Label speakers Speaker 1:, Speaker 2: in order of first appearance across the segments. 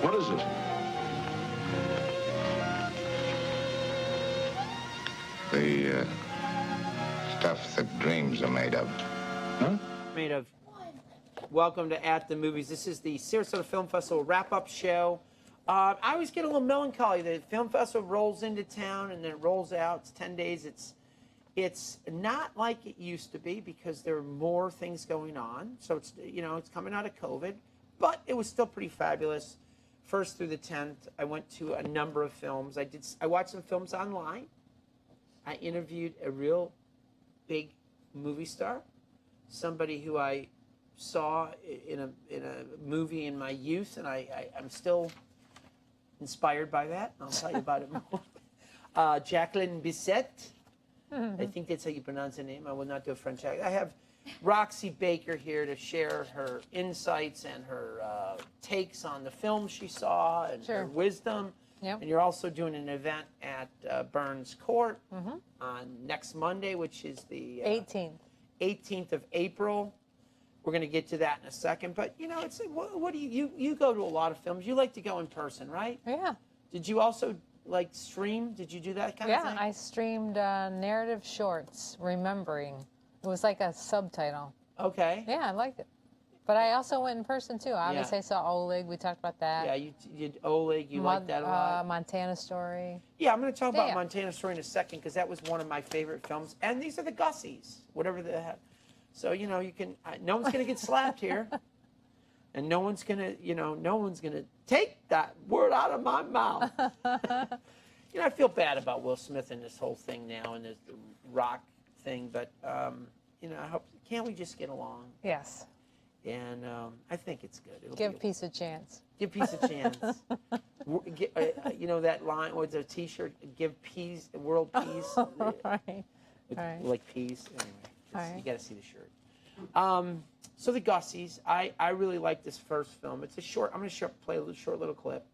Speaker 1: What is it?
Speaker 2: The stuff that dreams are made of.
Speaker 1: Huh?
Speaker 3: Made of. Welcome to At the Movies. This is the Sarasota Film Festival wrap-up show. I always get a little melancholy. The film festival rolls into town and then it rolls out. It's 10 days. It's not like it used to be because there are more things going on. So it's, you know, it's coming out of COVID, but it was still pretty fabulous. 1st through the 10th, I went to a number of films. I watched some films online. I interviewed a real big movie star, somebody who I saw in a movie in my youth, and I'm still inspired by that. I'll tell you about it more. Jacqueline Bisset. I think that's how you pronounce her name. I will not do a French accent. I have Roxy Baker here to share her insights and her takes on the film she saw and her wisdom. Yep. And you're also doing an event at Burns Court on next Monday, which is the 18th of April. We're going to get to that in a second. But, you know, it's like, what do you go to a lot of films. You like to go in person, right?
Speaker 4: Yeah.
Speaker 3: Did you also, like, stream? Did you do that kind of thing?
Speaker 4: Yeah, I streamed narrative shorts, Remembering. It was like a subtitle.
Speaker 3: Okay.
Speaker 4: Yeah, I liked it. But I also went in person, too. Obviously, I saw Oleg. We talked about that.
Speaker 3: Yeah, you did Oleg. You liked that a lot.
Speaker 4: Montana Story.
Speaker 3: Yeah, I'm going to talk about Montana Story in a second because that was one of my favorite films. And these are the Gussies, whatever the heck. So, you know, you can, no one's going to get slapped here. And no one's going to, you know, no one's going to take that word out of my mouth. You know, I feel bad about Will Smith and this whole thing now and this rock thing. But, you know, I hope, can't we just get along?
Speaker 4: Yes.
Speaker 3: And I think it's good.
Speaker 4: Give peace a chance.
Speaker 3: Give peace a chance. You know that line with the T-shirt, give peace, world peace.
Speaker 4: Right.
Speaker 3: Like peace. Anyway.
Speaker 4: Right.
Speaker 3: You got to see the shirt. So the Gussies, I really like this first film. It's a short. I'm going to play a short little clip.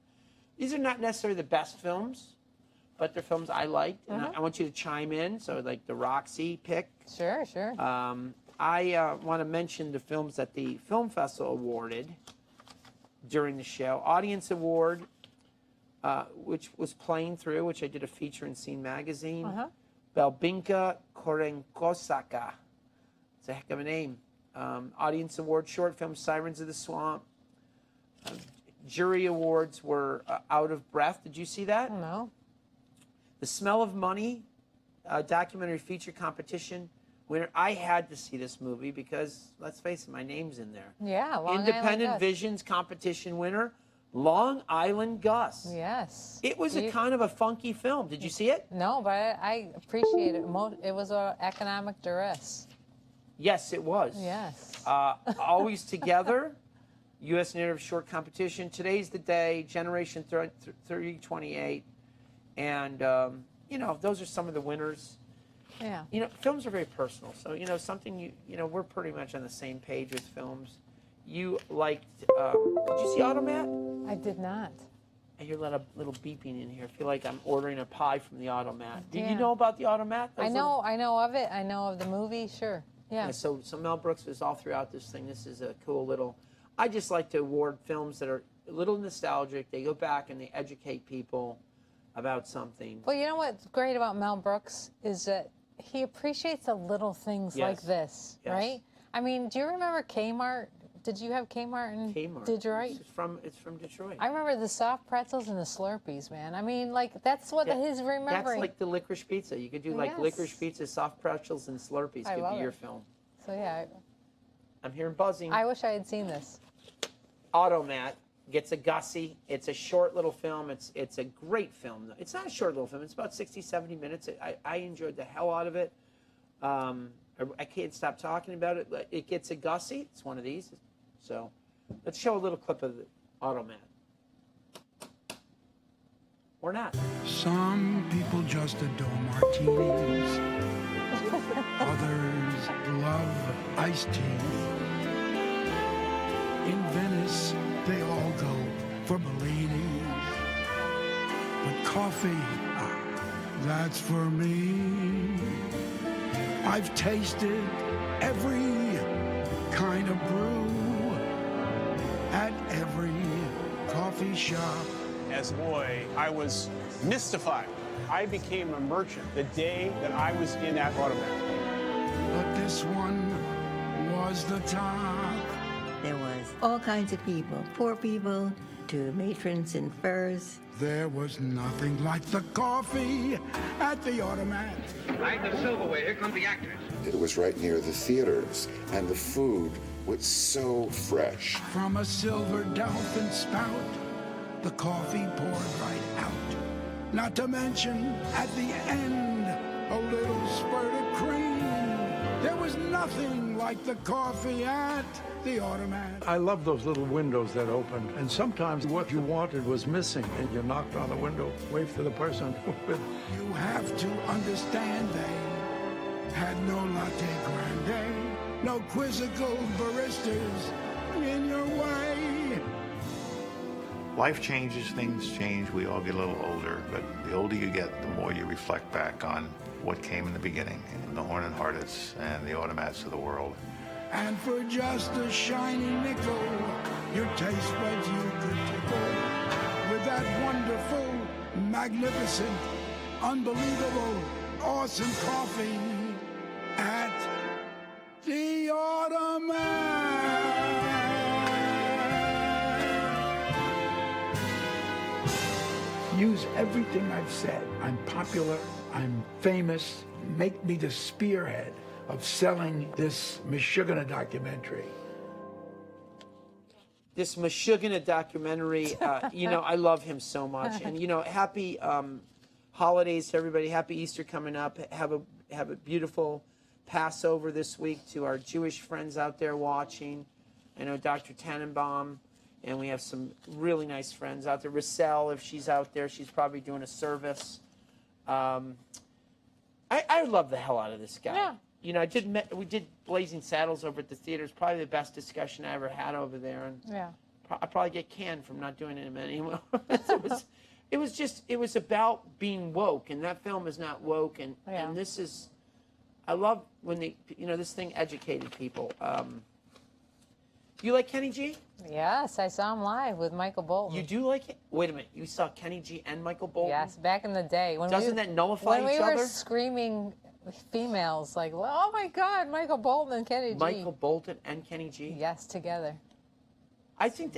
Speaker 3: These are not necessarily the best films, but they're films I liked, and I want you to chime in. So like the Roxy pick.
Speaker 4: Sure, sure.
Speaker 3: I want to mention the films that the Film Festival awarded during the show. Audience Award, which was playing through, which I did a feature in Scene Magazine. Belbinka Korenkosaka. It's a heck of a name. Audience Award, short film, Sirens of the Swamp. Jury awards were Out of Breath. Did you see that?
Speaker 4: No.
Speaker 3: The Smell of Money, documentary feature competition winner. I had to see this movie because, let's face it, my name's in there.
Speaker 4: Yeah, Long
Speaker 3: Independent
Speaker 4: Island
Speaker 3: Visions competition winner, Long Island Gus.
Speaker 4: Yes.
Speaker 3: It was a kind of a funky film. Did you see it?
Speaker 4: No, but I appreciate it. It was an economic duress.
Speaker 3: Yes, it was.
Speaker 4: Yes.
Speaker 3: Always Together, U.S. Narrative Short Competition. Today's the Day, Generation 3028. And, you know, those are some of the winners.
Speaker 4: Yeah.
Speaker 3: You know, films are very personal. So, you know, something you know, we're pretty much on the same page with films. You liked, did you see Automat?
Speaker 4: I did not.
Speaker 3: I hear a little beeping in here. I feel like I'm ordering a pie from the Automat. Do you know about the Automat?
Speaker 4: I know of it. I know of the movie, sure. Yeah.
Speaker 3: So Mel Brooks is all throughout this thing. This is a cool little, I just like to award films that are a little nostalgic. They go back and they educate people about something.
Speaker 4: Well, you know what's great about Mel Brooks is that he appreciates the little things like this, right? I mean, do you remember Kmart? Did you have Kmart in Detroit?
Speaker 3: It's from Detroit.
Speaker 4: I remember the soft pretzels and the Slurpees, man. I mean, like, that's what his remembering.
Speaker 3: That's like the licorice pizza. You could do like licorice pizza, soft pretzels, and Slurpees could be your film.
Speaker 4: So, yeah.
Speaker 3: I'm hearing buzzing.
Speaker 4: I wish I had seen this.
Speaker 3: Automat gets a Gussie. It's a short little film. It's a great film. It's not a short little film. It's about 60, 70 minutes. I enjoyed the hell out of it. I can't stop talking about it. It gets a Gussie. It's one of these. So let's show a little clip of the Automat. Or not.
Speaker 5: Some people just adore martinis. Others love iced tea. In Venice, they all go for Bellinis. But coffee, that's for me. I've tasted every kind of brew at every coffee coffee shop.
Speaker 1: As a boy, I was mystified. I became a merchant the day that I was in that automat.
Speaker 5: But this one was the top.
Speaker 6: There was all kinds of people, poor people to matrons in furs.
Speaker 5: There was nothing like the coffee at the automat.
Speaker 7: Light the silverware, here come the actors.
Speaker 2: It was right near the theaters, and the food was so fresh.
Speaker 5: From a silver dolphin spout, the coffee poured right out. Not to mention, at the end, a little spurt of cream. There was nothing like the coffee at the automat.
Speaker 8: I love those little windows that opened, and sometimes what you wanted was missing, and you knocked on the window, waved to the person with.
Speaker 5: You have to understand they had no latte grande, no quizzical baristas in your way.
Speaker 9: Life changes, things change, we all get a little older, but the older you get, the more you reflect back on what came in the beginning, and the Horn and Hardets and the automats of the world.
Speaker 5: And for just a shiny nickel, your taste buds you could tickle with that wonderful, magnificent, unbelievable, awesome coffee at the automat.
Speaker 8: Use everything I've said. I'm popular, I'm famous. Make me the spearhead of selling this Meshuggah documentary.
Speaker 3: This Meshuggah documentary, you know, I love him so much. And, you know, happy holidays to everybody. Happy Easter coming up. Have a beautiful Passover this week to our Jewish friends out there watching. I know Dr. Tannenbaum, and we have some really nice friends out there. Rossell, if she's out there, she's probably doing a service. I love the hell out of this guy.
Speaker 4: Yeah.
Speaker 3: You know, we did Blazing Saddles over at the theater. It's probably the best discussion I ever had over there. And
Speaker 4: Yeah.
Speaker 3: I probably get canned from not doing it anymore. It was about being woke, and that film is not woke. And this is, I love when this thing educated people. Do you like Kenny G?
Speaker 4: Yes, I saw him live with Michael Bolton.
Speaker 3: You do like it? Wait a minute, you saw Kenny G and Michael Bolton?
Speaker 4: Yes, back in the day.
Speaker 3: Doesn't that nullify each
Speaker 4: When we
Speaker 3: other?
Speaker 4: were screaming females like, oh my God, Michael Bolton and Kenny G.
Speaker 3: Michael Bolton and Kenny G?
Speaker 4: Yes, together.
Speaker 3: I think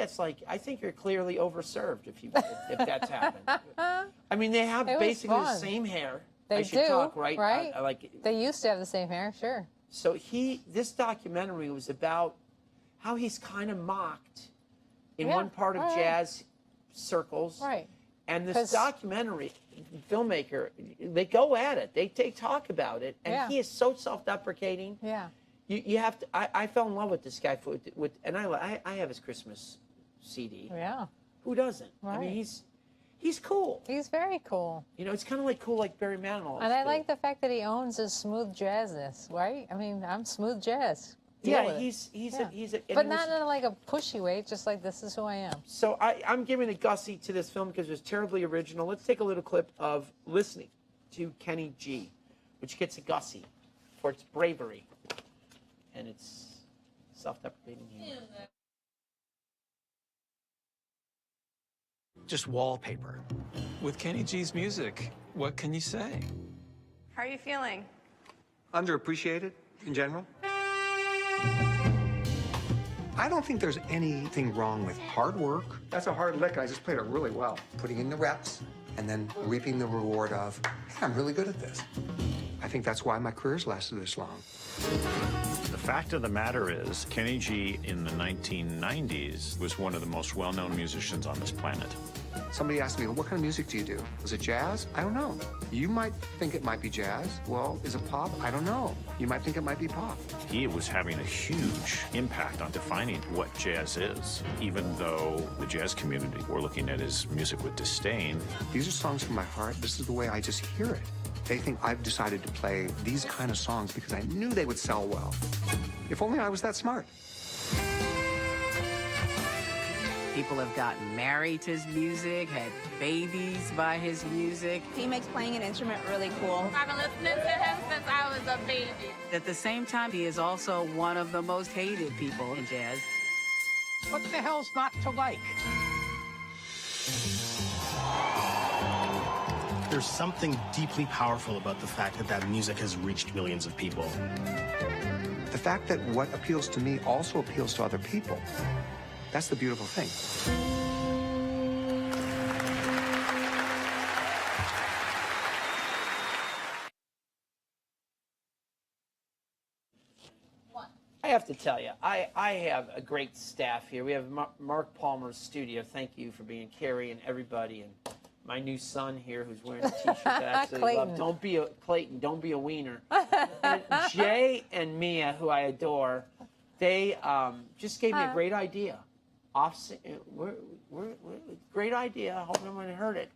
Speaker 3: you're clearly overserved if that's happened. I mean, they have basically the same hair.
Speaker 4: They
Speaker 3: should
Speaker 4: do,
Speaker 3: talk, right?
Speaker 4: right? They used to have the same hair, sure.
Speaker 3: So this documentary was about how he's kind of mocked in one part of jazz circles.
Speaker 4: Right.
Speaker 3: And this documentary filmmaker, they go at it. They talk about it, and he is so self-deprecating.
Speaker 4: Yeah.
Speaker 3: You have to. I fell in love with this guy and I have his Christmas CD.
Speaker 4: Yeah.
Speaker 3: Who doesn't?
Speaker 4: Right.
Speaker 3: I mean, he's cool.
Speaker 4: He's very cool.
Speaker 3: You know, it's kind of like cool, like Barry Manilow.
Speaker 4: And I like the fact that he owns his smooth jazzness, right? I mean, I'm smooth jazz.
Speaker 3: Yeah, he's a.
Speaker 4: But not in like a pushy way, just like this is who I am.
Speaker 3: So I'm giving a Gussie to this film because it was terribly original. Let's take a little clip of listening to Kenny G, which gets a Gussie for its bravery and its self-deprecating humor.
Speaker 10: Just wallpaper. With Kenny G's music, what can you say?
Speaker 11: How are you feeling?
Speaker 12: Underappreciated in general. I don't think there's anything wrong with hard work.
Speaker 13: That's a hard lick, and I just played it really well.
Speaker 12: Putting in the reps, and then reaping the reward of, hey, I'm really good at this. I think that's why my career's lasted this long.
Speaker 14: The fact of the matter is, Kenny G in the 1990s was one of the most well-known musicians on this planet.
Speaker 12: Somebody asked me, well, what kind of music do you do? Is it jazz? I don't know. You might think it might be jazz. Well, is it pop? I don't know. You might think it might be pop.
Speaker 14: He was having a huge impact on defining what jazz is, even though the jazz community were looking at his music with disdain.
Speaker 12: These are songs from my heart. This is the way I just hear it. They think I've decided to play these kind of songs because I knew they would sell well. If only I was that smart.
Speaker 15: People have gotten married to his music, had babies by his music.
Speaker 11: He makes playing an instrument really cool.
Speaker 16: I've been listening to him since I was a baby.
Speaker 15: At the same time, he is also one of the most hated people in jazz.
Speaker 1: What the hell's not to like?
Speaker 17: There's something deeply powerful about the fact that that music has reached millions of people.
Speaker 12: The fact that what appeals to me also appeals to other people. That's the beautiful thing.
Speaker 3: I have to tell you, I have a great staff here. We have Mark Palmer's studio. Thank you for being Carrie and everybody, and my new son here who's wearing a T-shirt that I absolutely love. Don't be a Clayton. Don't be a wiener. And Jay and Mia, who I adore, they just gave me a great idea. Great idea. I hope no one heard it.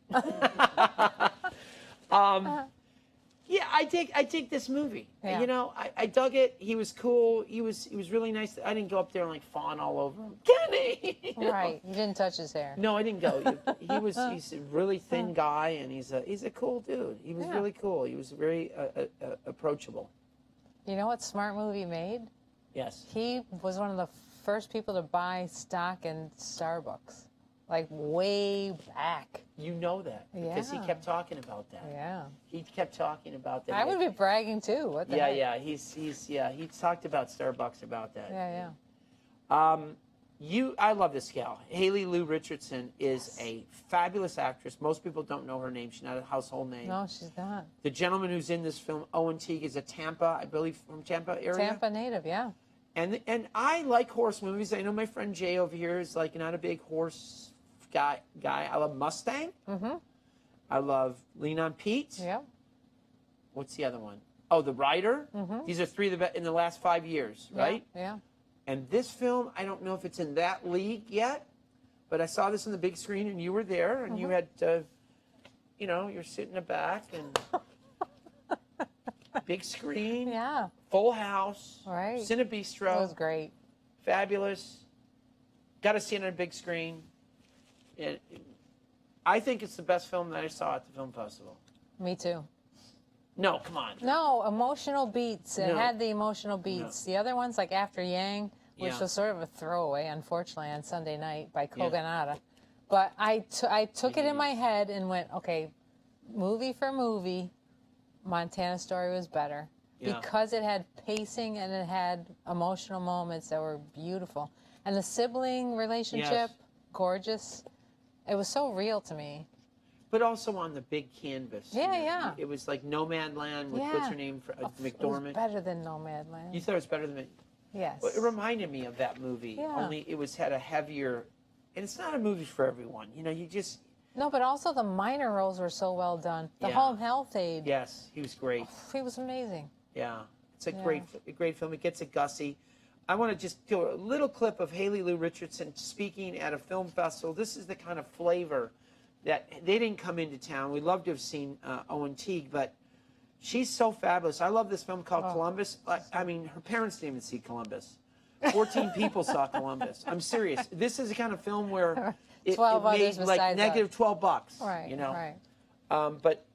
Speaker 3: Yeah, I dig this movie.
Speaker 4: Yeah.
Speaker 3: You know, I dug it. He was cool. He was really nice. I didn't go up there and like fawn all over him. Kenny!
Speaker 4: Right. You didn't touch his hair.
Speaker 3: No, I didn't go. He's a really thin guy, and he's a cool dude. He was really cool. He was very approachable.
Speaker 4: You know what smart movie made?
Speaker 3: Yes.
Speaker 4: He was one of the first people to buy stock in Starbucks, like way back.
Speaker 3: You know that because he kept talking about that.
Speaker 4: Yeah.
Speaker 3: He kept talking about that.
Speaker 4: I would be bragging too. What the heck?
Speaker 3: Yeah. He's talked about Starbucks about that.
Speaker 4: Yeah.
Speaker 3: I love this gal. Haley Lou Richardson is a fabulous actress. Most people don't know her name. She's not a household name.
Speaker 4: No, she's not.
Speaker 3: The gentleman who's in this film, Owen Teague, is a Tampa, I believe, from Tampa area.
Speaker 4: Tampa native, yeah.
Speaker 3: And I like horse movies. I know my friend Jay over here is like not a big horse guy. I love Mustang.
Speaker 4: Mm-hmm.
Speaker 3: I love Lean on Pete.
Speaker 4: Yep.
Speaker 3: What's the other one? Oh, The Rider.
Speaker 4: Mm-hmm.
Speaker 3: These are three in the last 5 years, right?
Speaker 4: Yeah.
Speaker 3: And this film, I don't know if it's in that league yet, but I saw this on the big screen, and you were there, and you had, you're sitting in the back, and big screen, full house,
Speaker 4: right?
Speaker 3: Cine Bistro.
Speaker 4: It was great,
Speaker 3: fabulous. Got to see it on a big screen. I think it's the best film that I saw at the film festival.
Speaker 4: Me too.
Speaker 3: No, come on.
Speaker 4: No, emotional beats. It
Speaker 3: No.
Speaker 4: had the emotional beats. The other ones, like After Yang, which was sort of a throwaway, unfortunately, on Sunday night by Koganada. But I took it in my head and went, okay, movie for movie, Montana Story was better. Because it had pacing and it had emotional moments that were beautiful. And the sibling relationship, gorgeous. It was so real to me.
Speaker 3: But also on the big canvas.
Speaker 4: Yeah.
Speaker 3: It was like Nomadland with, what's her name, McDormand.
Speaker 4: It was better than Nomadland.
Speaker 3: You thought it was better than
Speaker 4: Yes.
Speaker 3: Well, it reminded me of that movie.
Speaker 4: Yeah.
Speaker 3: Only it had a heavier, and it's not a movie for everyone. You just...
Speaker 4: No, but also the minor roles were so well done. The home health aide.
Speaker 3: Yes, he was great.
Speaker 4: He was amazing.
Speaker 3: Yeah. It's a great film. It gets a gussy. I want to just do a little clip of Haley Lou Richardson speaking at a film festival. This is the kind of flavor that they didn't come into town. We'd love to have seen Owen Teague, but she's so fabulous. I love this film called Columbus. I mean, her parents didn't even see Columbus. 14 people saw Columbus. I'm serious. This is the kind of film where it made like negative $12.
Speaker 4: Right.
Speaker 3: Right. But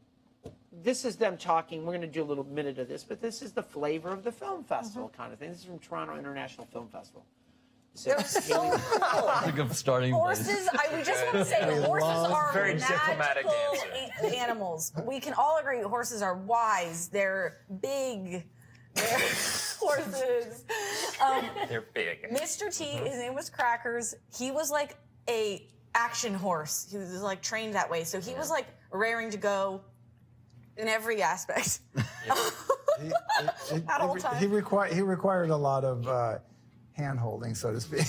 Speaker 3: this is them talking. We're going to do a little minute of this, but this is the flavor of the film festival kind of thing. This is from Toronto International Film Festival.
Speaker 18: They're so cool.
Speaker 19: That's a good starting place.
Speaker 18: Horses, we just want to say horses are
Speaker 19: very diplomatic
Speaker 18: magical animals. We can all agree horses are wise. They're big. They're horses.
Speaker 19: They're big.
Speaker 18: Mr. T, his name was Crackers. He was like a action horse. He was like trained that way. So he was like raring to go in every aspect. At all times.
Speaker 20: He required a lot of hand-holding, so to speak.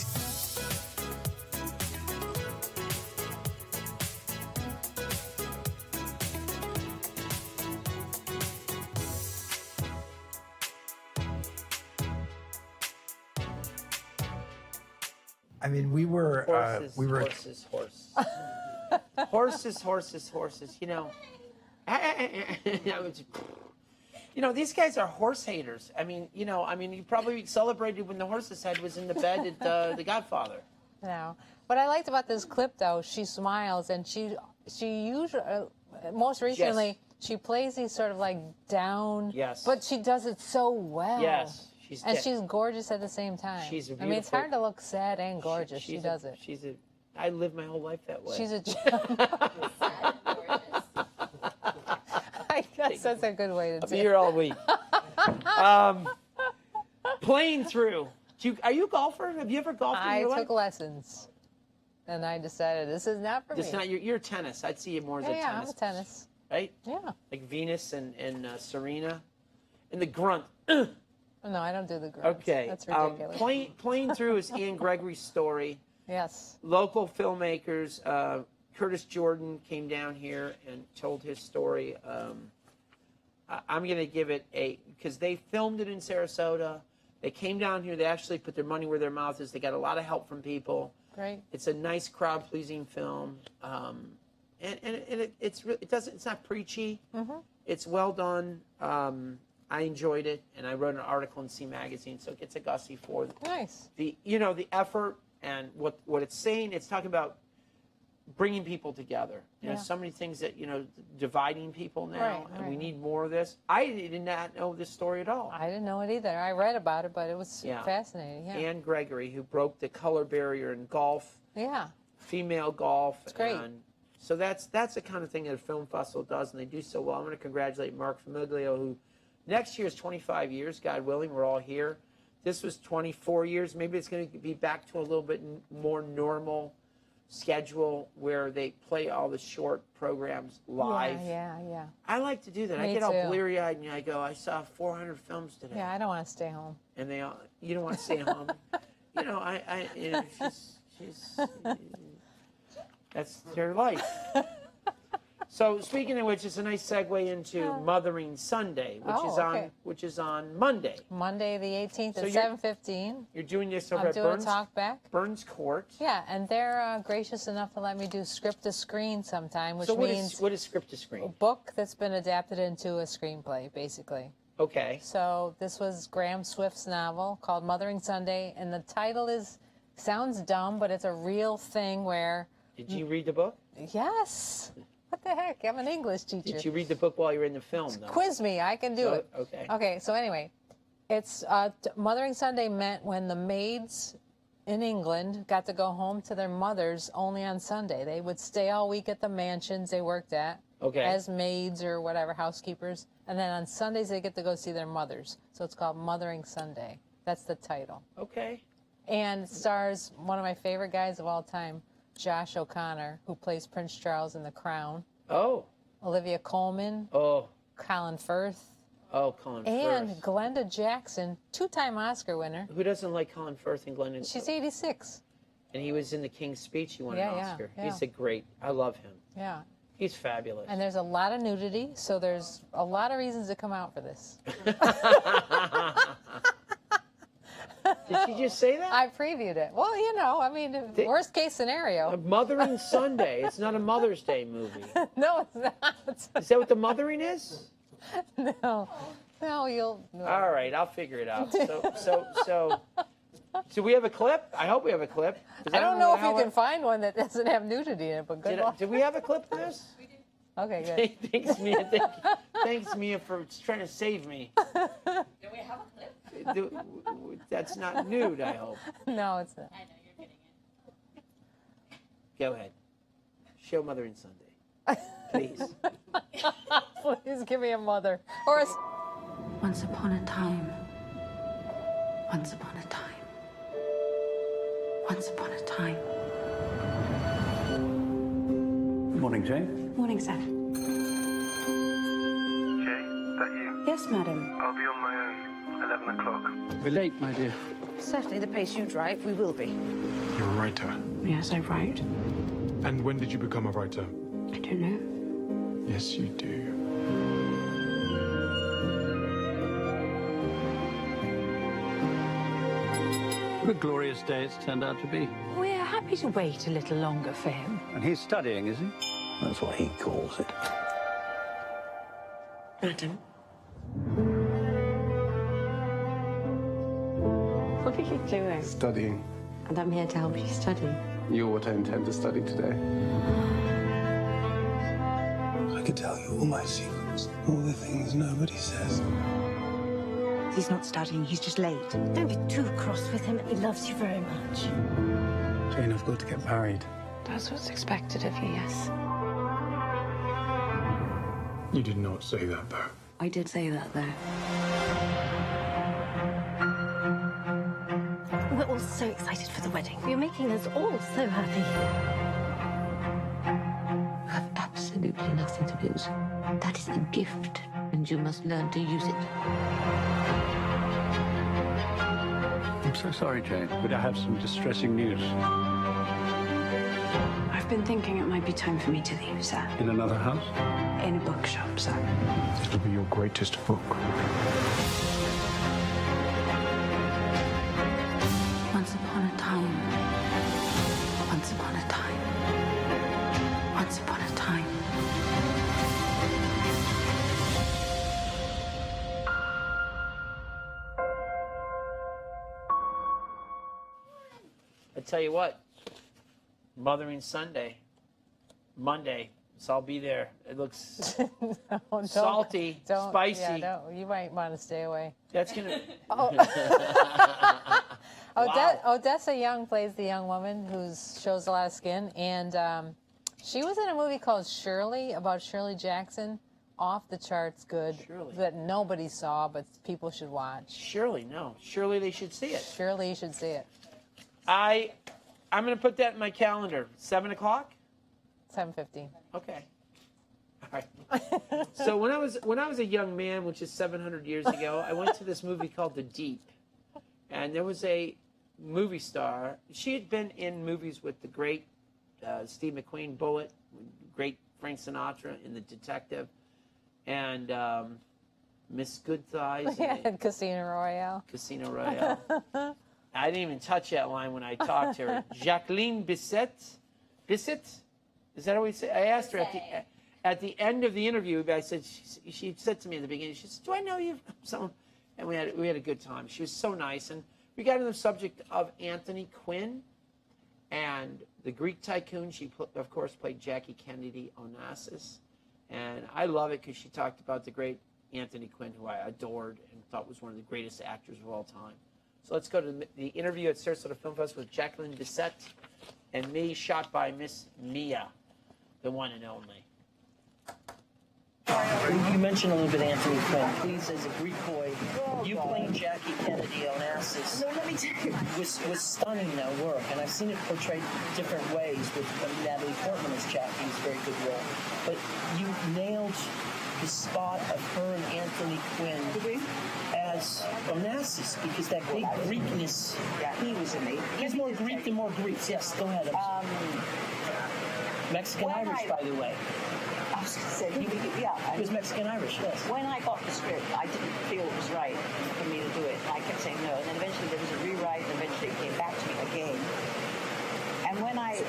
Speaker 20: I mean, we were
Speaker 3: horses. These guys are horse haters. I mean, you probably celebrated when the horse's head was in the bed at The Godfather.
Speaker 4: No. What I liked about this clip, though, she smiles, and she usually, most recently, she plays these sort of like down.
Speaker 3: Yes.
Speaker 4: But she does it so well.
Speaker 3: Yes.
Speaker 4: She's gorgeous at the same time.
Speaker 3: She's a
Speaker 4: I mean, it's
Speaker 3: beautiful-
Speaker 4: hard to look sad and gorgeous. She does it.
Speaker 3: She's I lived my whole life that way.
Speaker 4: She's a I guess that's a good way to
Speaker 3: I'll
Speaker 4: do
Speaker 3: be
Speaker 4: it.
Speaker 3: here all week. Playing through. Are you a golfer? Have you ever golfed in
Speaker 4: I
Speaker 3: your life?
Speaker 4: took lessons, and I decided this is not for me.
Speaker 3: It's not you're tennis. I'd see you more as a
Speaker 4: Yeah, I'm
Speaker 3: tennis.
Speaker 4: a tennis.
Speaker 3: Right?
Speaker 4: Yeah.
Speaker 3: Like Venus and Serena. And the grunt.
Speaker 4: No, I don't do the grunts.
Speaker 3: Okay.
Speaker 4: That's ridiculous.
Speaker 3: Playing through is Ian Gregory's story.
Speaker 4: Yes.
Speaker 3: Local filmmakers. Curtis Jordan came down here and told his story. I'm going to give it because they filmed it in Sarasota. They came down here. They actually put their money where their mouth is. They got a lot of help from people.
Speaker 4: Great.
Speaker 3: It's a nice crowd-pleasing film. It's not preachy.
Speaker 4: Mm-hmm.
Speaker 3: It's well done. I enjoyed it, and I wrote an article in C Magazine, so it gets a Gussie for
Speaker 4: Nice.
Speaker 3: the effort and what it's saying. It's talking about bringing people together. You know,
Speaker 4: Yeah.
Speaker 3: so many things that dividing people now,
Speaker 4: Right,
Speaker 3: and we
Speaker 4: right.
Speaker 3: need more of this. I did not know this story at all.
Speaker 4: I didn't know it either. I read about it, but it was
Speaker 3: Yeah.
Speaker 4: fascinating. Yeah.
Speaker 3: Anne Gregory, who broke the color barrier in golf,
Speaker 4: Yeah.
Speaker 3: female golf.
Speaker 4: It's great.
Speaker 3: And so that's the kind of thing that a film festival does, and they do so well. I'm going to congratulate Mark Famiglio, who next year is 25 years, God willing. We're all here. This was 24 years. Maybe it's going to be back to a little bit more normal schedule where they play all the short programs live.
Speaker 4: Yeah.
Speaker 3: I like to do that. I
Speaker 4: Me
Speaker 3: get all
Speaker 4: too.
Speaker 3: bleary-eyed and I go, I saw 400 films today.
Speaker 4: Yeah, I don't want to stay home.
Speaker 3: And they all, you don't want to stay home. She's that's their life. So speaking of which, it's a nice segue into Mothering Sunday, which is on Monday.
Speaker 4: Monday the 18th
Speaker 3: So
Speaker 4: at
Speaker 3: you're-
Speaker 4: 7:15.
Speaker 3: You're doing this over
Speaker 4: I'm
Speaker 3: at
Speaker 4: doing
Speaker 3: Burns,
Speaker 4: a talk back.
Speaker 3: Burns Court.
Speaker 4: Yeah, and they're gracious enough to let me do script to screen sometime, which
Speaker 3: So
Speaker 4: means
Speaker 3: what is script to screen?
Speaker 4: a book that's been adapted into a screenplay, basically.
Speaker 3: Okay.
Speaker 4: So this was Graham Swift's novel called Mothering Sunday, and the title sounds dumb, but it's a real thing where...
Speaker 3: Did you read the book?
Speaker 4: Yes. What the heck? I'm an English teacher.
Speaker 3: Did you read the book while you were in the film, though?
Speaker 4: Quiz me. I can do it.
Speaker 3: Okay.
Speaker 4: Okay, so anyway, it's Mothering Sunday meant when the maids in England got to go home to their mothers only on Sunday. They would stay all week at the mansions they worked at as maids or whatever, housekeepers. And then on Sundays, they get to go see their mothers. So it's called Mothering Sunday. That's the title.
Speaker 3: Okay.
Speaker 4: And it stars one of my favorite guys of all time, Josh O'Connor, who plays Prince Charles in The Crown.
Speaker 3: Oh.
Speaker 4: Olivia Colman.
Speaker 3: Oh.
Speaker 4: Colin Firth.
Speaker 3: Oh, Colin
Speaker 4: And
Speaker 3: Firth.
Speaker 4: Glenda Jackson, two-time Oscar winner.
Speaker 3: Who doesn't like Colin Firth and Glenda?
Speaker 4: She's 86.
Speaker 3: And he was in The King's Speech. He won
Speaker 4: Yeah,
Speaker 3: an
Speaker 4: yeah,
Speaker 3: Oscar.
Speaker 4: yeah.
Speaker 3: He's I love him.
Speaker 4: Yeah.
Speaker 3: He's fabulous.
Speaker 4: And there's a lot of nudity, so there's a lot of reasons to come out for this.
Speaker 3: Did she just say that?
Speaker 4: I previewed it. Well, I mean, worst case scenario.
Speaker 3: Mothering Sunday. It's not a Mother's Day movie.
Speaker 4: No, it's not.
Speaker 3: Is that what the mothering is?
Speaker 4: No, you'll. No.
Speaker 3: All right, I'll figure it out. So we have a clip? I hope we have a clip.
Speaker 4: I don't know if you can find one that doesn't have nudity in it, but good luck.
Speaker 3: Did we have a clip for this?
Speaker 4: Okay, good.
Speaker 3: Thanks, Mia. Thanks, Mia, for trying to save me.
Speaker 11: Do we have a clip?
Speaker 3: That's not nude, I hope.
Speaker 4: No, it's not.
Speaker 11: I know, you're getting it.
Speaker 3: Go ahead. Show Mothering Sunday. Please.
Speaker 4: Please give me a mother. Or a...
Speaker 21: Once upon a time. Once upon a time. Once upon a time.
Speaker 22: Morning, Jane.
Speaker 21: Morning, sir.
Speaker 22: Jay, that you?
Speaker 21: Yes, madam.
Speaker 22: I'll be on my own. 11 o'clock. We're late, my dear.
Speaker 21: Certainly the pace you drive, we will be.
Speaker 22: You're a writer.
Speaker 21: Yes, I write.
Speaker 22: And when did you become a writer?
Speaker 21: I don't know.
Speaker 22: Yes, you do. What a glorious day it's turned out to be.
Speaker 21: We're happy to wait a little longer for him.
Speaker 22: And he's studying, is he? That's what he calls it.
Speaker 21: Madam. What are you doing?
Speaker 22: Studying.
Speaker 21: And I'm here to help you study.
Speaker 22: You're what I intend to study today. I could tell you all my secrets, all the things nobody says.
Speaker 21: He's not studying, he's just late. Don't be too cross with him. He loves you very much.
Speaker 22: Jane, I've got to get married.
Speaker 21: That's what's expected of you, yes.
Speaker 22: You did not say that, though.
Speaker 21: I did say that, though.
Speaker 6: We're all so excited for the wedding. You're making us all so happy.
Speaker 21: You have absolutely nothing to lose. That is a gift, and you must learn to use it.
Speaker 22: I'm so sorry, Jane, but I have some distressing news.
Speaker 21: I've been thinking it might be time for me to leave, sir.
Speaker 22: In another house?
Speaker 21: In a bookshop, sir.
Speaker 22: It'll be your greatest book.
Speaker 21: Once upon a time. Once upon a time. Once upon a time.
Speaker 3: I tell you what, Mothering Sunday, Monday, so I'll be there. It looks salty, spicy.
Speaker 4: Yeah, no, you might want to stay away.
Speaker 3: That's gonna.
Speaker 4: Odessa Young plays the young woman who shows a lot of skin, and she was in a movie called Shirley about Shirley Jackson. Off the charts good.
Speaker 3: Shirley.
Speaker 4: That nobody saw, but people should watch.
Speaker 3: Surely, no. Surely they should see it.
Speaker 4: Surely you should see it.
Speaker 3: I'm going to put that in my calendar. 7 o'clock?
Speaker 4: 7:15.
Speaker 3: Okay. All right. So when I was a young man, which is 700 years ago, I went to this movie called The Deep. And there was a movie star. She had been in movies with the great Steve McQueen, Bullet, great Frank Sinatra in The Detective, and Miss Goodthighs.
Speaker 4: Yeah, Casino Royale.
Speaker 3: Casino Royale. I didn't even touch that line when I talked to her. Jacqueline Bisset? Bisset? Is that how we say? I asked her at the end of the interview. I said she said to me at the beginning. She said, "Do I know you?" And we had a good time. She was so nice, and we got into the subject of Anthony Quinn and the Greek tycoon. She of course played Jackie Kennedy Onassis, and I love it because she talked about the great Anthony Quinn, who I adored and thought was one of the greatest actors of all time. So let's go to the interview at Sarasota Film Festival with Jacqueline Bisset and me, shot by Miss Mia, the one and only.
Speaker 7: You mentioned a little bit Anthony Quinn. Please, as a Greek boy, you playing Jackie Kennedy Onassis was stunning, that work, and I've seen it portrayed different ways with Natalie Portman as Jackie's very good role. But you nailed the spot of her and Anthony Quinn as Onassis, because that big Greekness.
Speaker 23: Yeah, he was amazing.
Speaker 7: He's more Greek than more Greeks. Yes, go ahead. Mexican-Irish, by the way.
Speaker 23: I was going to say,
Speaker 7: He was Mexican-Irish, yes.
Speaker 23: When I got the script, I didn't feel it was right for me to do it. And I kept saying no. And then eventually there was a rewrite, and eventually it came back to me again. And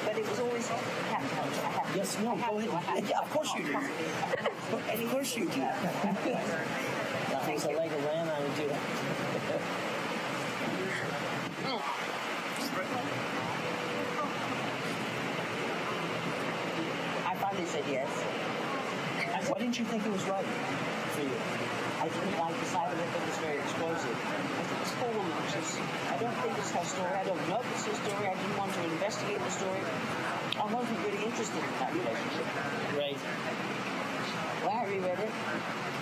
Speaker 23: but it was always, I have to.
Speaker 7: Yes, no, go ahead. Yeah, of course you do. Of course you do. Nothing's a leg of land, I would do that.
Speaker 23: I finally said yes.
Speaker 7: Why didn't you think it was right for you?
Speaker 23: I didn't like the side of it that was very explosive. I think it's four women. I don't think it's her story. I don't know if it's her story. I didn't want to investigate the story. I wasn't really interested in that relationship.
Speaker 7: Right.
Speaker 23: When I reread it,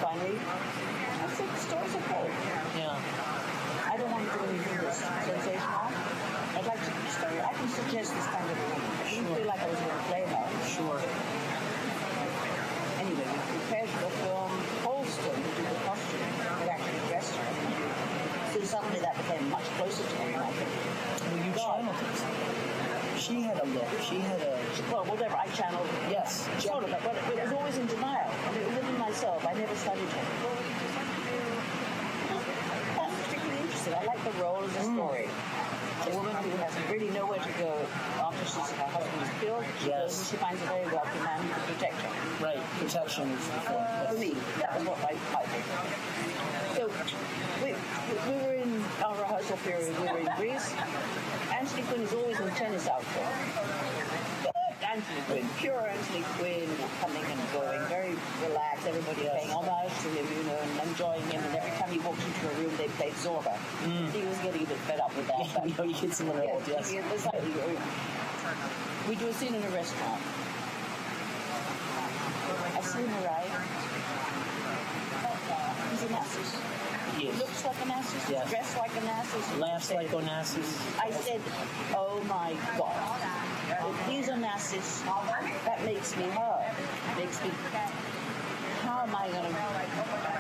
Speaker 23: finally, I said the story's okay.
Speaker 7: Yeah.
Speaker 23: I don't want to do anything that's sensational. I'd like to story. I can suggest this kind of a woman. I didn't feel like I was going to play her.
Speaker 7: Sure.
Speaker 23: Anyway, we prepared for the film Holston to do the costume. We actually dressed her. So suddenly that became much closer to me. I think.
Speaker 7: Well, you channeled it. She had a look. She had a...
Speaker 23: Well, whatever. I channeled.
Speaker 7: Yes.
Speaker 23: Sort of. But it was always in denial. I mean, it was within myself. I never studied her. I was particularly interested. I like the role as a story. A woman who has really nowhere to go after her husband is killed.
Speaker 7: Yes.
Speaker 23: She finds a very wealthy man who can protect her.
Speaker 7: Right. Protection is the thing.
Speaker 23: For me, that was what I did. So we were in our rehearsal period. We were in Greece. Anthony Quinn is always in tennis outfit. Anthony Quinn, pure Anthony Quinn, coming and going, very relaxed. Everybody paying homage to him, and enjoying him. And every time he walked into a room, they played Zorba. He was getting a bit fed up with that.
Speaker 7: You get some of that, yes.
Speaker 23: It was like, We do a scene in a restaurant. I see him arrive. He's an Onassis.
Speaker 7: Yes.
Speaker 23: Looks like an Onassis.
Speaker 7: Yes.
Speaker 23: Dressed like an Onassis.
Speaker 7: Laughs like Onassis.
Speaker 23: I said, oh my God. If he's Onassis, that makes me hard. Makes me, how am I going to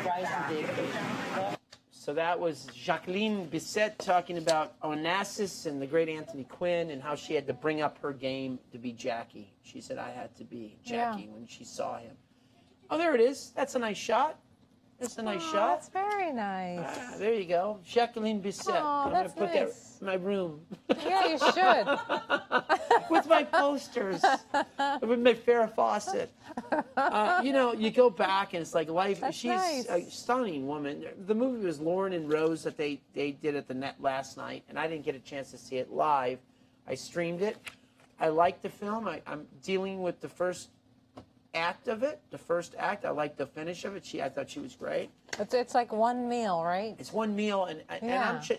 Speaker 23: rise to the occasion?
Speaker 3: So that was Jacqueline Bisset talking about Onassis and the great Anthony Quinn and how she had to bring up her game to be Jackie. She said, I had to be Jackie when she saw him. Oh, there it is. That's a nice shot. That's a nice shot.
Speaker 4: That's very nice.
Speaker 3: There you go. Jacqueline Bisset.
Speaker 4: Oh,
Speaker 3: I'm
Speaker 4: that's
Speaker 3: going to put
Speaker 4: nice.
Speaker 3: that in my room.
Speaker 4: Yeah, you should.
Speaker 3: With my posters. With my Farrah Fawcett. You know, you go back and it's like life.
Speaker 4: That's
Speaker 3: She's
Speaker 4: nice.
Speaker 3: a stunning woman. The movie was Lauren and Rose that they did at the Net last night, and I didn't get a chance to see it live. I streamed it. I liked the film. I'm dealing with the first act of it. The first act. I liked the finish of it. I thought she was great.
Speaker 4: It's like one meal, right?
Speaker 3: It's one meal, and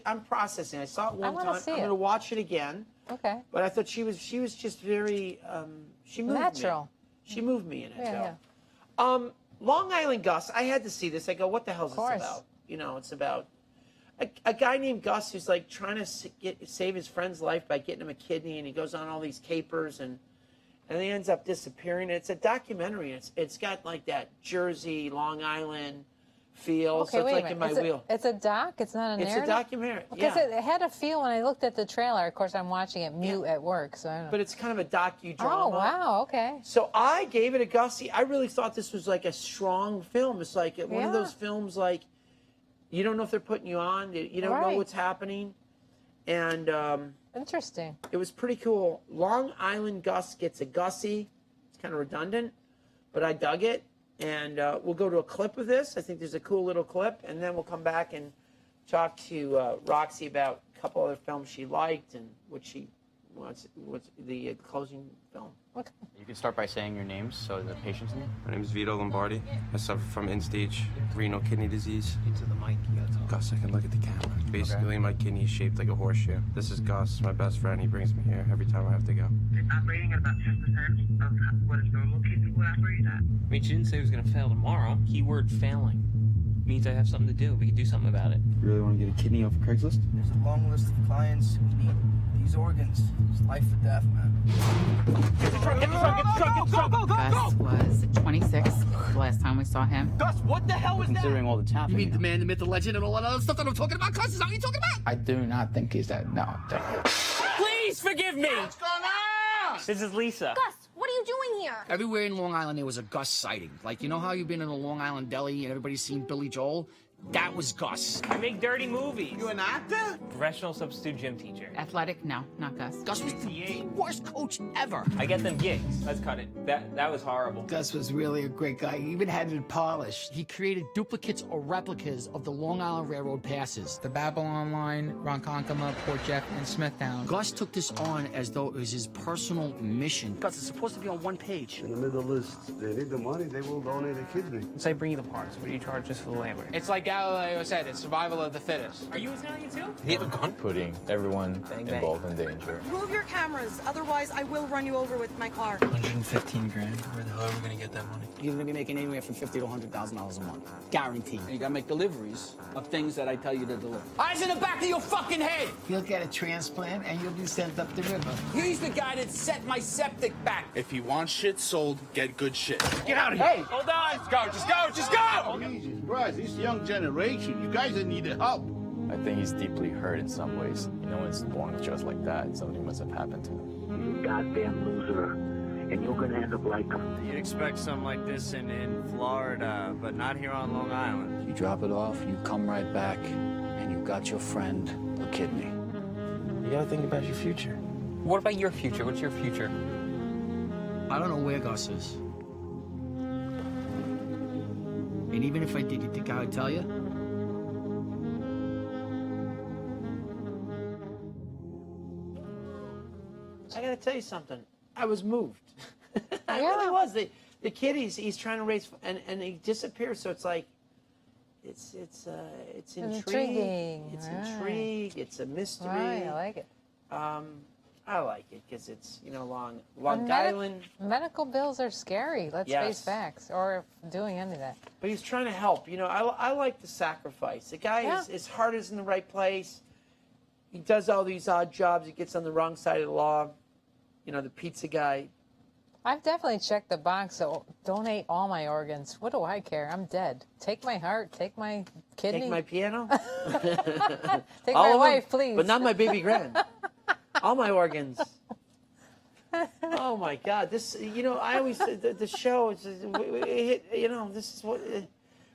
Speaker 3: I'm processing. I saw it one time. I'm going to watch it again.
Speaker 4: Okay.
Speaker 3: But I thought she was just very she moved
Speaker 4: natural.
Speaker 3: me. She moved me in it.
Speaker 4: Yeah,
Speaker 3: so. Long Island Gus. I had to see this. I go, what the hell is this
Speaker 4: course.
Speaker 3: about? You know, it's about a guy named Gus who's like trying to save his friend's life by getting him a kidney, and he goes on all these capers and he ends up disappearing. It's a documentary. It's got like that Jersey, Long Island feel.
Speaker 4: Okay,
Speaker 3: so it's
Speaker 4: wait
Speaker 3: like
Speaker 4: a
Speaker 3: in
Speaker 4: minute.
Speaker 3: my wheel.
Speaker 4: It's a doc? It's not a narrative?
Speaker 3: It's a documentary.
Speaker 4: Because
Speaker 3: yeah.
Speaker 4: it had a feel when I looked at the trailer. Of course, I'm watching it mute at work, so I don't know.
Speaker 3: But it's kind of a docudrama.
Speaker 4: Oh, wow, okay.
Speaker 3: So I gave it a Gussie. I really thought this was like a strong film. It's like one of those films like you don't know if they're putting you on. You don't know what's happening. And
Speaker 4: interesting.
Speaker 3: It was pretty cool. Long Island Gus gets a Gussie. It's kind of redundant, but I dug it. And we'll go to a clip of this. I think there's a cool little clip. And then we'll come back and talk to Roxy about a couple other films she liked and what she wants, what's the closing film.
Speaker 4: Okay.
Speaker 2: You can start by saying your names so the patients know.
Speaker 5: My name is Vito Lombardi. I suffer from end-stage renal kidney disease.
Speaker 2: Into the mic, you gotta talk.
Speaker 5: Gus, I can look at the camera. Basically, my kidney is shaped like a horseshoe. This is Gus, my best friend. He brings me here every time I have to go.
Speaker 9: It's operating at about 10% of what a normal kidney would operate at.
Speaker 24: I mean, she didn't say it was going to fail tomorrow. Keyword failing. Means I have something to do. We can do something about it.
Speaker 2: You really want to get a kidney off of Craigslist?
Speaker 25: There's a long list of clients who need these organs. It's life or death, man.
Speaker 15: Gus was 26 the last time we saw him.
Speaker 25: Gus, what the hell was
Speaker 2: Considering all that's
Speaker 25: that?
Speaker 2: happening.
Speaker 25: You mean the man, the myth, the legend, and all that other stuff that I'm talking about? Gus, is that what you're talking about?
Speaker 2: I do not think he's that. No.
Speaker 24: Please forgive me!
Speaker 25: What's going on?
Speaker 24: This is Lisa.
Speaker 6: Gus, what are you doing here?
Speaker 25: Everywhere in Long Island, there was a Gus sighting. Like, you know how you've been in a Long Island deli and everybody's seen Billy Joel? That was Gus.
Speaker 24: I make dirty movies.
Speaker 25: You an actor?
Speaker 24: Professional substitute gym teacher.
Speaker 15: Athletic? No, not Gus.
Speaker 25: Gus was the worst coach ever.
Speaker 24: I get them gigs. Let's cut it. That was horrible.
Speaker 25: Gus was really a great guy. He even had it polished. He created duplicates or replicas of the Long Island Railroad passes.
Speaker 2: The Babylon line, Ronkonkoma, Port Jeff, and Smithtown.
Speaker 25: Gus took this on as though it was his personal mission. Gus, it's supposed to be on one page.
Speaker 22: In the Middle East, they need the money, they will donate a kidney.
Speaker 24: Say bring you the parts. What do you charge just for the labor?
Speaker 2: It's like Galileo said, it's survival of the fittest.
Speaker 24: Are you Italian too?
Speaker 2: He have a gun? Putting everyone involved in danger.
Speaker 26: Move your cameras, otherwise I will run you over with my car.
Speaker 2: 115 grand. Where the hell are we gonna get that money?
Speaker 25: You're gonna be making anywhere from $50,000 to $100,000 a month. Guaranteed. And you gotta make deliveries of things that I tell you to deliver. Eyes in the back of your fucking head! You'll get a transplant and you'll be sent up the river. He's the guy that set my septic back.
Speaker 17: If you want shit sold, get good shit.
Speaker 25: Get out of here! Hey!
Speaker 24: Hold on!
Speaker 17: Let's go, just go, just go!
Speaker 22: Jesus Christ, this young generation, you guys need help.
Speaker 2: I think he's deeply hurt in some ways. You know, when it's born just like that, something must have happened to him.
Speaker 9: You goddamn loser. And you're gonna end up like him.
Speaker 27: You'd expect something like this in Florida, but not here on Long Island.
Speaker 28: You drop it off, you come right back, and you've got your friend a kidney.
Speaker 27: You gotta think about your future.
Speaker 24: What about your future? What's your future?
Speaker 25: I don't know where Gus is. And even if I did, you think I would tell you?
Speaker 3: I got to tell you something. I was moved. I really was. The kid, he's trying to raise, and he disappears. So it's like, it's intrigue.
Speaker 4: Intriguing.
Speaker 3: It's
Speaker 4: right.
Speaker 3: intrigue. It's a mystery.
Speaker 4: Right, I like it.
Speaker 3: I like it because it's, Long Island.
Speaker 4: Medical bills are scary. Let's face facts. Or doing any of that.
Speaker 3: But he's trying to help. I like the sacrifice. The guy his heart is in the right place. He does all these odd jobs. He gets on the wrong side of the law. The pizza guy.
Speaker 4: I've definitely checked the box. So donate all my organs. What do I care? I'm dead. Take my heart. Take my kidney.
Speaker 3: Take my piano.
Speaker 4: Take my wife, please.
Speaker 3: But not my baby grand. All my organs. Oh my God! This, I always the show. This is what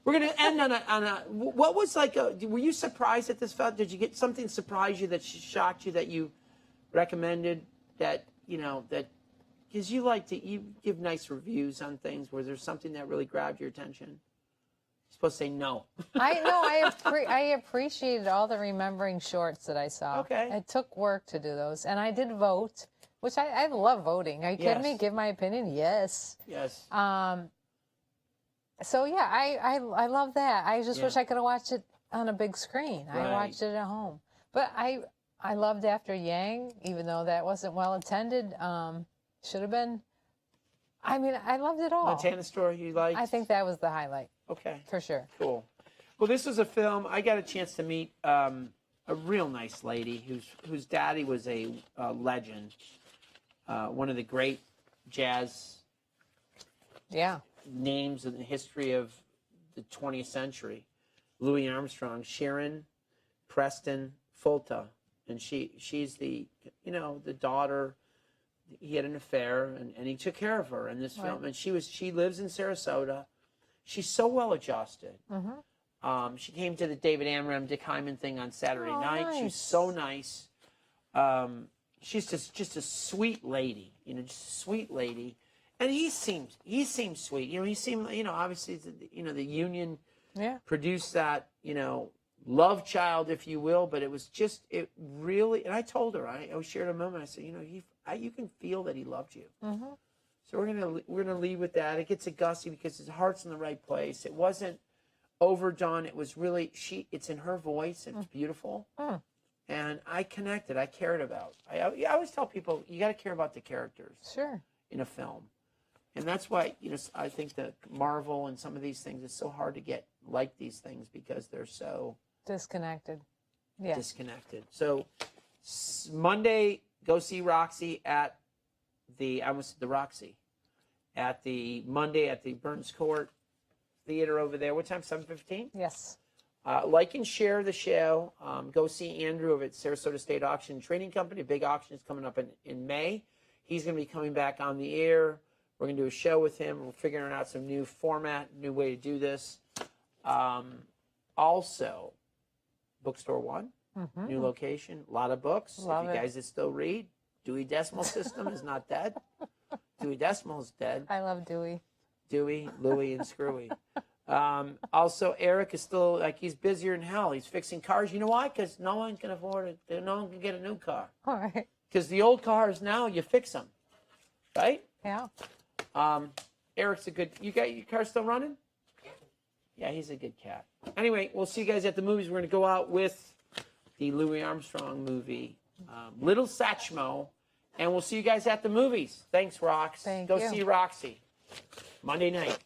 Speaker 3: we're gonna end on. What was like? Were you surprised at this film? Did you get something surprise you that shocked you that you recommended that that because you give nice reviews on things? Was there something that really grabbed your attention? You're supposed to say no.
Speaker 4: I appreciated all the remembering shorts that I saw.
Speaker 3: Okay.
Speaker 4: It took work to do those, and I did vote, which I love voting. Are you kidding me? Give my opinion? Yes.
Speaker 3: Yes.
Speaker 4: So yeah, I love that. I just wish I could have watched it on a big screen.
Speaker 3: Right.
Speaker 4: I watched it at home, but I loved After Yang, even though that wasn't well attended. Should have been. I mean, I loved it all.
Speaker 3: Montana Story you liked?
Speaker 4: I think that was the highlight.
Speaker 3: Okay.
Speaker 4: For sure.
Speaker 3: Cool. Well, this was a film. I got a chance to meet a real nice lady whose daddy was a legend, one of the great jazz names in the history of the 20th century, Louis Armstrong, Sharon Preston Fulta, and she's the the daughter. He had an affair, and he took care of her in this film. And she lives in Sarasota. She's so well adjusted.
Speaker 4: Mm-hmm.
Speaker 3: She came to the David Amram, Dick Hyman thing on Saturday night.
Speaker 4: Nice.
Speaker 3: She was so nice. She's just a sweet lady, just a sweet lady. And he seemed sweet. He seemed, obviously, the union produced that, love child, if you will. But it really, and I told her, I shared a moment. I said, you can feel that he loved you.
Speaker 4: Mm-hmm.
Speaker 3: So we're gonna leave with that. It gets a Gussie because his heart's in the right place. It wasn't overdone. It was really it's in her voice. And it's beautiful. And I connected. I cared about. I always tell people you got to care about the characters.
Speaker 4: Sure.
Speaker 3: In a film, and that's why I think that Marvel and some of these things it's so hard to get like these things because they're so
Speaker 4: disconnected. Yeah.
Speaker 3: Disconnected. So Monday, go see Roxy at the Roxy at the Monday at the Burns Court Theater over there. What time? 7:15.
Speaker 4: Yes.
Speaker 3: Like and share the show. Go see Andrew over at Sarasota State Auction Trading Company. A big auction is coming up in May. He's going to be coming back on the air. We're going to do a show with him. We're figuring out some new format, new way to do this. Also, Bookstore One, new location, a lot of books.
Speaker 4: Love
Speaker 3: if you
Speaker 4: it.
Speaker 3: guys that still read, Dewey Decimal System is not dead. Dewey Decimal is dead.
Speaker 4: I love Dewey.
Speaker 3: Dewey, Louie, and Screwy. Also, Eric is still, he's busier than hell. He's fixing cars. You know why? Because no one can afford it. No one can get a new car.
Speaker 4: All right.
Speaker 3: Because the old cars now, you fix them. Right?
Speaker 4: Yeah.
Speaker 3: Eric's a good, you got your car still running? Yeah, he's a good cat. Anyway, we'll see you guys at the movies. We're going to go out with the Louis Armstrong movie, Little Satchmo, and we'll see you guys at the movies. Thanks, Rox.
Speaker 4: Thank
Speaker 3: Go
Speaker 4: you.
Speaker 3: see Roxy Monday night.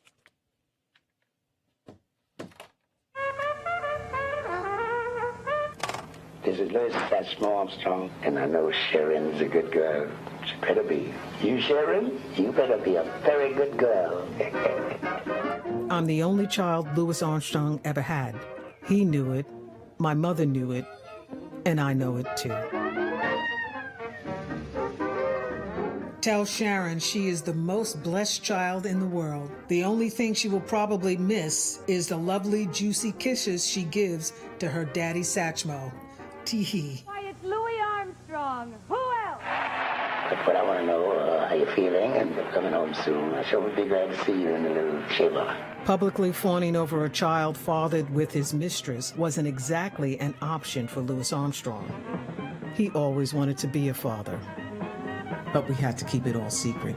Speaker 1: This is Louis Satchmo Armstrong, and I know Sharon's a good girl. She better be. You, Sharon? You better be a very good girl.
Speaker 8: I'm the only child Louis Armstrong ever had. He knew it, my mother knew it, and I know it too. Tell Sharon she is the most blessed child in the world. The only thing she will probably miss is the lovely, juicy kisses she gives to her daddy Satchmo. Tee-hee.
Speaker 10: Why, it's Louis Armstrong. Who else?
Speaker 1: But I want to know how you're feeling, and you're coming home soon. I sure would be glad to see you in the little shaver.
Speaker 8: Publicly fawning over a child fathered with his mistress wasn't exactly an option for Louis Armstrong. He always wanted to be a father, but we had to keep it all secret.